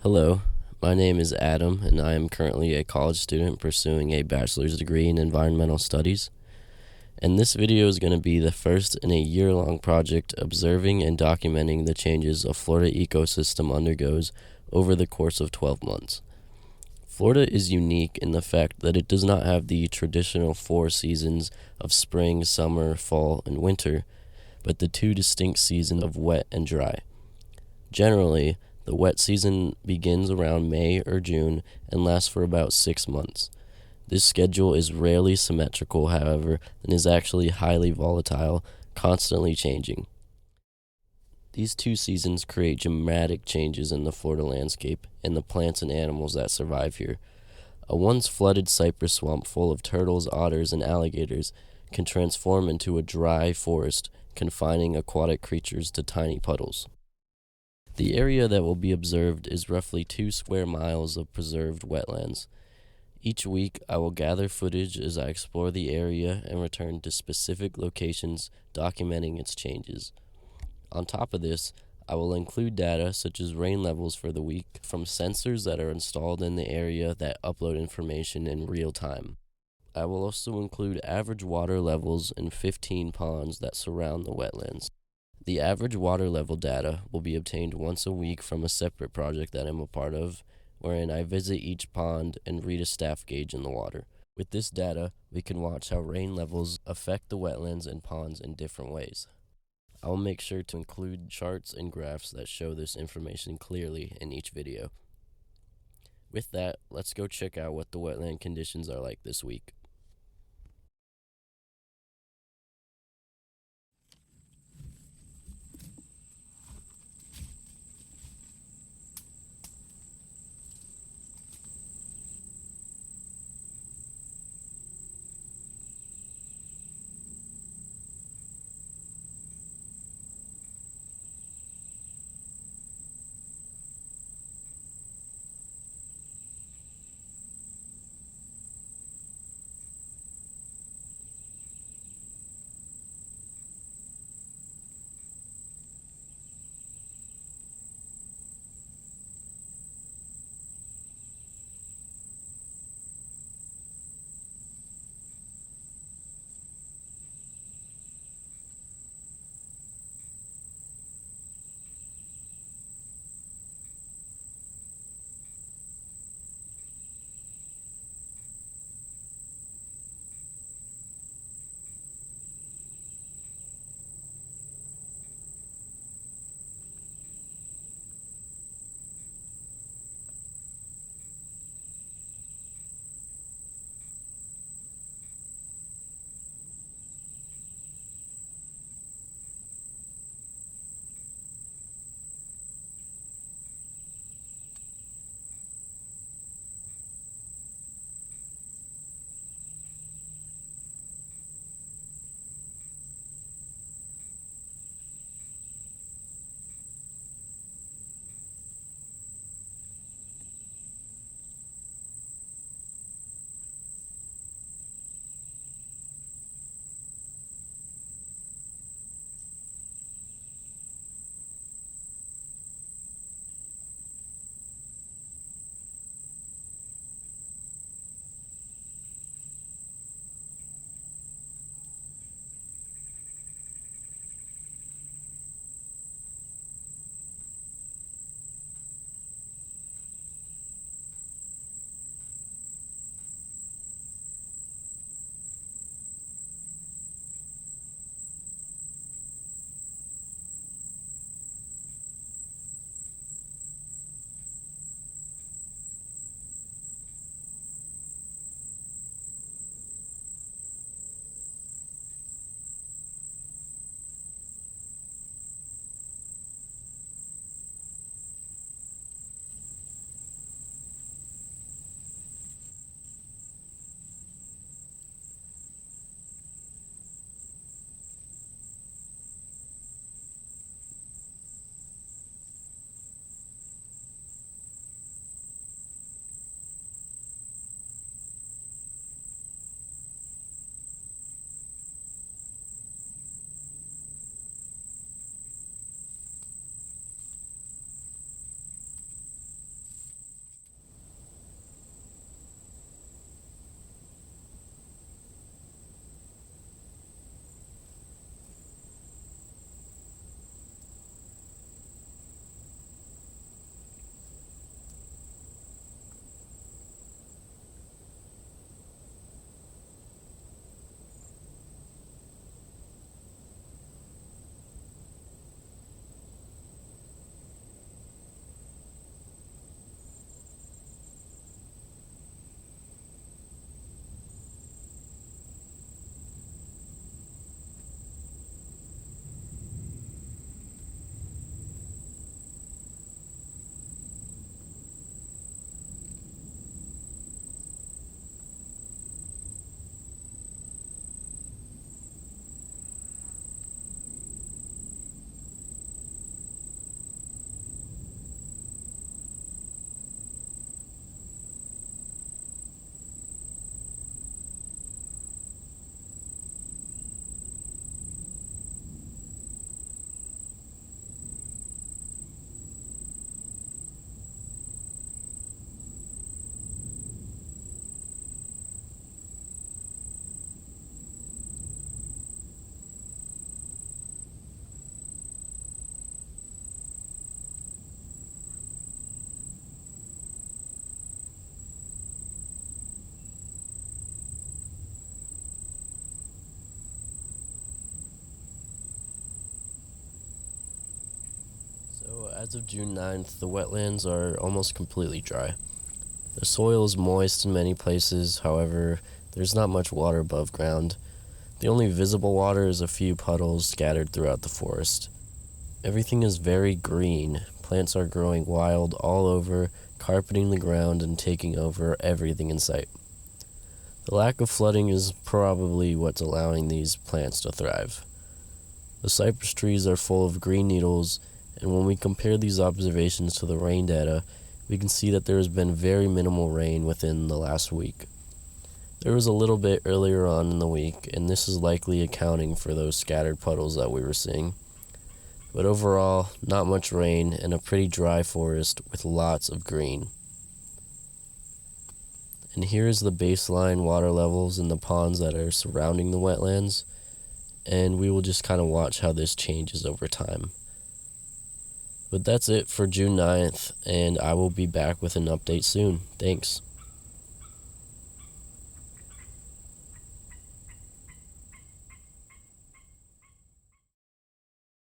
Hello, my name is Adam, and I am currently a college student pursuing a bachelor's degree in environmental studies. And this video is going to be the first in a year-long project observing and documenting the changes a Florida ecosystem undergoes over the course of 12 months. Florida is unique in the fact that it does not have the traditional four seasons of spring, summer, fall, and winter, but the two distinct seasons of wet and dry. Generally, the wet season begins around May or June and lasts for about 6 months. This schedule is rarely symmetrical, however, and is actually highly volatile, constantly changing. These two seasons create dramatic changes in the Florida landscape and the plants and animals that survive here. A once flooded cypress swamp full of turtles, otters, and alligators can transform into a dry forest, confining aquatic creatures to tiny puddles. The area that will be observed is roughly 2 square miles of preserved wetlands. Each week, I will gather footage as I explore the area and return to specific locations documenting its changes. On top of this, I will include data such as rain levels for the week from sensors that are installed in the area that upload information in real time. I will also include average water levels in 15 ponds that surround the wetlands. The average water level data will be obtained once a week from a separate project that I'm a part of, wherein I visit each pond and read a staff gauge in the water. With this data, we can watch how rain levels affect the wetlands and ponds in different ways. I will make sure to include charts and graphs that show this information clearly in each video. With that, let's go check out what the wetland conditions are like this week. So as of June 9th, the wetlands are almost completely dry. The soil is moist in many places, however, there's not much water above ground. The only visible water is a few puddles scattered throughout the forest. Everything is very green. Plants are growing wild all over, carpeting the ground and taking over everything in sight. The lack of flooding is probably what's allowing these plants to thrive. The cypress trees are full of green needles, and when we compare these observations to the rain data, we can see that there has been very minimal rain within the last week. There was a little bit earlier on in the week, and this is likely accounting for those scattered puddles that we were seeing. But overall, not much rain and a pretty dry forest with lots of green. And here is the baseline water levels in the ponds that are surrounding the wetlands, and we will just kind of watch how this changes over time. But that's it for June 9th, and I will be back with an update soon. Thanks.